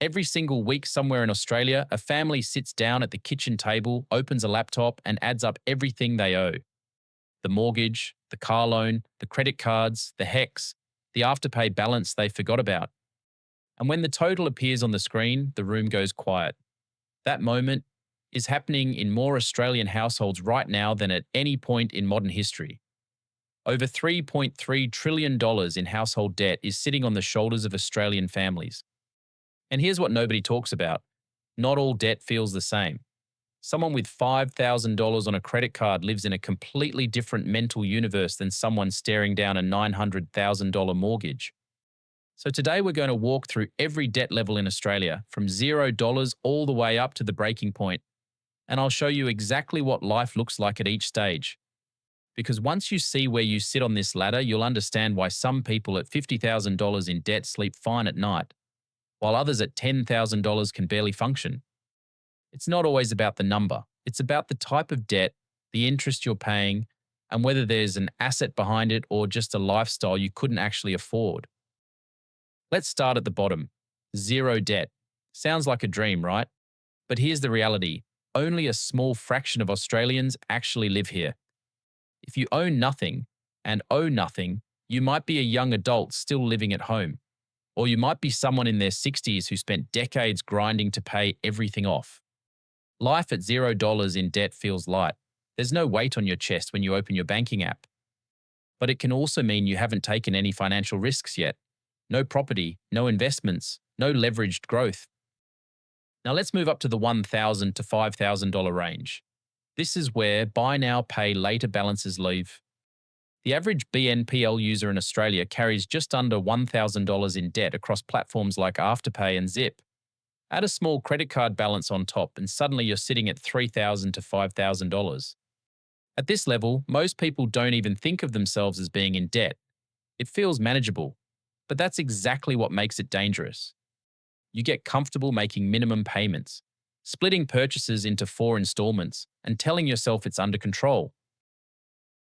Every single week somewhere in Australia, a family sits down at the kitchen table, opens a laptop, and adds up everything they owe: the mortgage, the car loan, the credit cards, the HECS, the afterpay balance they forgot about. And when the total appears on the screen, the room goes quiet. That moment is happening in more Australian households right now than at any point in modern history. Over $3.3 trillion in household debt is sitting on the shoulders of Australian families. And here's what nobody talks about: not all debt feels the same. Someone with $5,000 on a credit card lives in a completely different mental universe than someone staring down a $900,000 mortgage. So today we're going to walk through every debt level in Australia, from $0 all the way up to the breaking point, and I'll show you exactly what life looks like at each stage. Because once you see where you sit on this ladder, you'll understand why some people at $50,000 in debt sleep fine at night, while others at $10,000 can barely function. It's not always about the number. It's about the type of debt, the interest you're paying, and whether there's an asset behind it or just a lifestyle you couldn't actually afford. Let's start at the bottom. Zero debt. Sounds like a dream, right? But here's the reality. Only a small fraction of Australians actually live here. If you own nothing and owe nothing, you might be a young adult still living at home. Or you might be someone in their 60s who spent decades grinding to pay everything off. Life at $0 in debt feels light. There's no weight on your chest when you open your banking app. But it can also mean you haven't taken any financial risks yet. No property, no investments, no leveraged growth. Now let's move up to the $1,000 to $5,000 range. This is where buy now, pay later balances live. The average BNPL user in Australia carries just under $1,000 in debt across platforms like Afterpay and Zip. Add a small credit card balance on top and suddenly you're sitting at $3,000 to $5,000. At this level, most people don't even think of themselves as being in debt. It feels manageable, but that's exactly what makes it dangerous. You get comfortable making minimum payments, splitting purchases into 4 installments, and telling yourself it's under control.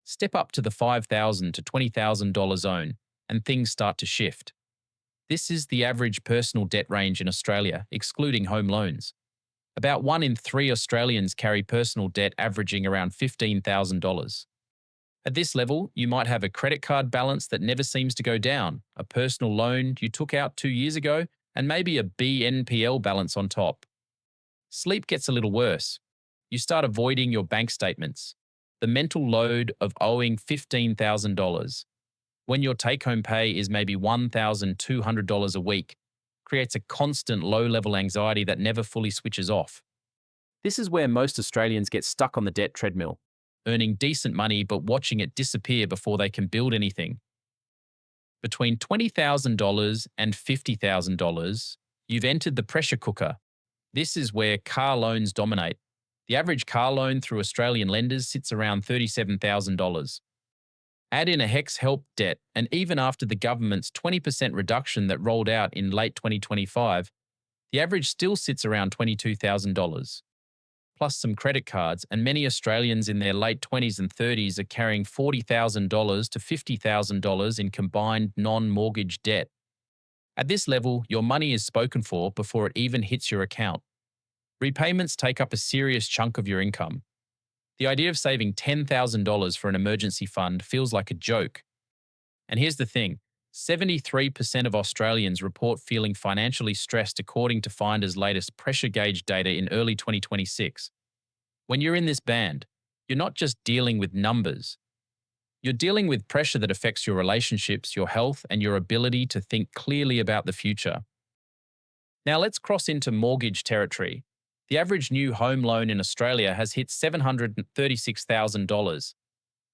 Step up to the $5,000 to $20,000 zone, and things start to shift. This is the average personal debt range in Australia, excluding home loans. About 1 in 3 Australians carry personal debt averaging around $15,000. At this level, you might have a credit card balance that never seems to go down, a personal loan you took out 2 years ago, and maybe a BNPL balance on top. Sleep gets a little worse. You start avoiding your bank statements. The mental load of owing $15,000 when your take-home pay is maybe $1,200 a week creates a constant low-level anxiety that never fully switches off. This is where most Australians get stuck on the debt treadmill, earning decent money but watching it disappear before they can build anything. Between $20,000 and $50,000, you've entered the pressure cooker. This is where car loans dominate. The average car loan through Australian lenders sits around $37,000. Add in a HECS-HELP debt, and even after the government's 20% reduction that rolled out in late 2025, the average still sits around $22,000. Plus some credit cards, and many Australians in their late 20s and 30s are carrying $40,000 to $50,000 in combined non-mortgage debt. At this level, your money is spoken for before it even hits your account. Repayments take up a serious chunk of your income. The idea of saving $10,000 for an emergency fund feels like a joke. And here's the thing, 73% of Australians report feeling financially stressed according to Finder's latest pressure gauge data in early 2026. When you're in this band, you're not just dealing with numbers. You're dealing with pressure that affects your relationships, your health, and your ability to think clearly about the future. Now let's cross into mortgage territory. The average new home loan in Australia has hit $736,000.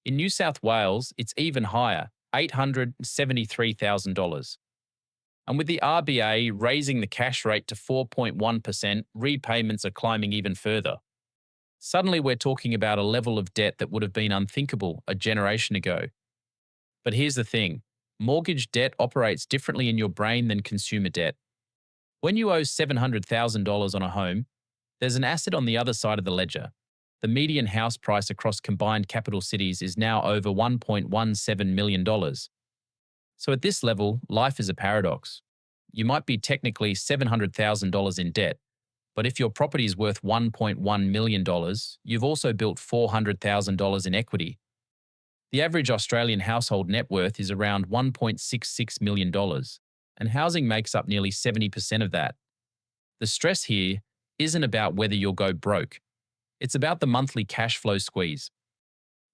In New South Wales, it's even higher, $873,000. And with the RBA raising the cash rate to 4.1%, repayments are climbing even further. Suddenly we're talking about a level of debt that would have been unthinkable a generation ago. But here's the thing, mortgage debt operates differently in your brain than consumer debt. When you owe $700,000 on a home, there's an asset on the other side of the ledger. The median house price across combined capital cities is now over $1.17 million. So at this level, life is a paradox. you might be technically $700,000 in debt, but if your property is worth $1.1 million, you've also built $400,000 in equity. The average Australian household net worth is around $1.66 million, and housing makes up nearly 70% of that. The stress here isn't about whether you'll go broke. It's about the monthly cash flow squeeze.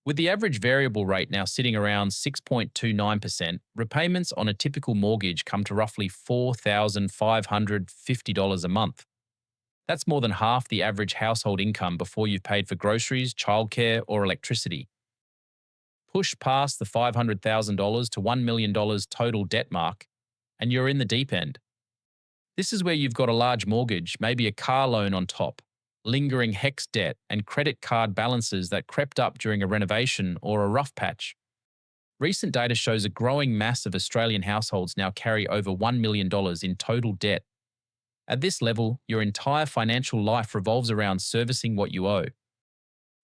With the average variable rate now sitting around 6.29%, repayments on a typical mortgage come to roughly $4,550 a month. That's more than half the average household income before you've paid for groceries, childcare, or electricity. Push past the $500,000 to $1 million total debt mark, and you're in the deep end. This is where you've got a large mortgage, maybe a car loan on top, lingering HECS debt, and credit card balances that crept up during a renovation or a rough patch. Recent data shows a growing mass of Australian households now carry over $1 million in total debt. At this level, your entire financial life revolves around servicing what you owe.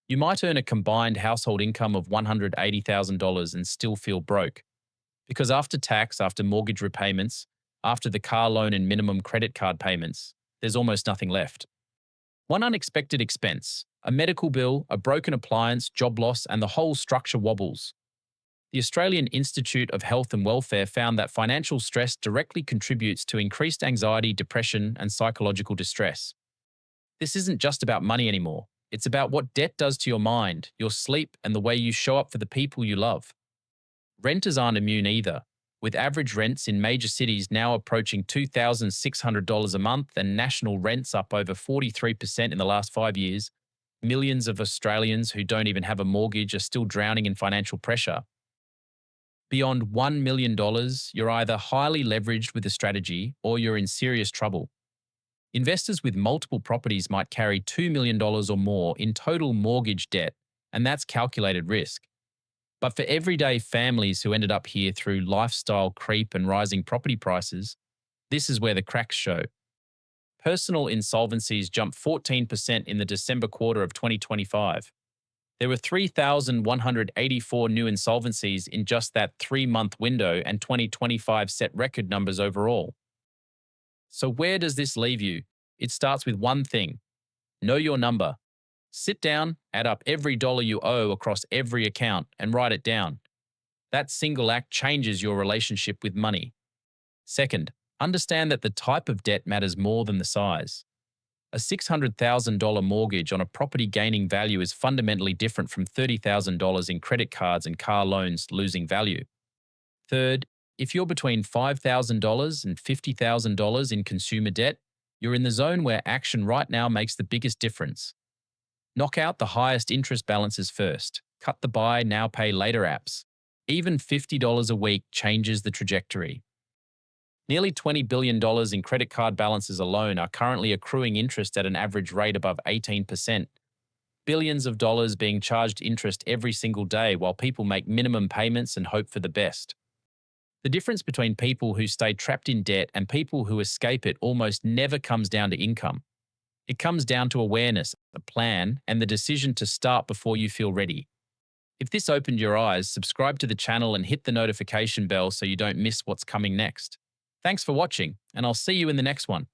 You might earn a combined household income of $180,000 and still feel broke, because after tax, after mortgage repayments, after the car loan and minimum credit card payments, there's almost nothing left. One unexpected expense, a medical bill, a broken appliance, job loss, and the whole structure wobbles. The Australian Institute of Health and Welfare found that financial stress directly contributes to increased anxiety, depression, and psychological distress. This isn't just about money anymore. It's about what debt does to your mind, your sleep, and the way you show up for the people you love. Renters aren't immune either, with average rents in major cities now approaching $2,600 a month and national rents up over 43% in the last 5 years. Millions of Australians who don't even have a mortgage are still drowning in financial pressure. Beyond $1 million, you're either highly leveraged with a strategy or you're in serious trouble. Investors with multiple properties might carry $2 million or more in total mortgage debt, and that's calculated risk. But for everyday families who ended up here through lifestyle creep and rising property prices, this is where the cracks show. Personal insolvencies jumped 14% in the December quarter of 2025. There were 3,184 new insolvencies in just that 3-month window, and 2025 set record numbers overall. So where does this leave you? It starts with one thing: know your number. Sit down, add up every dollar you owe across every account, and write it down. That single act changes your relationship with money. Second, understand that the type of debt matters more than the size. A $600,000 mortgage on a property gaining value is fundamentally different from $30,000 in credit cards and car loans losing value. Third, if you're between $5,000 and $50,000 in consumer debt, you're in the zone where action right now makes the biggest difference. Knock out the highest interest balances first. Cut the buy now pay later apps. Even $50 a week changes the trajectory. Nearly $20 billion in credit card balances alone are currently accruing interest at an average rate above 18%. Billions of dollars being charged interest every single day while people make minimum payments and hope for the best. The difference between people who stay trapped in debt and people who escape it almost never comes down to income. It comes down to awareness, a plan, and the decision to start before you feel ready. If this opened your eyes, subscribe to the channel and hit the notification bell so you don't miss what's coming next. Thanks for watching, and I'll see you in the next one.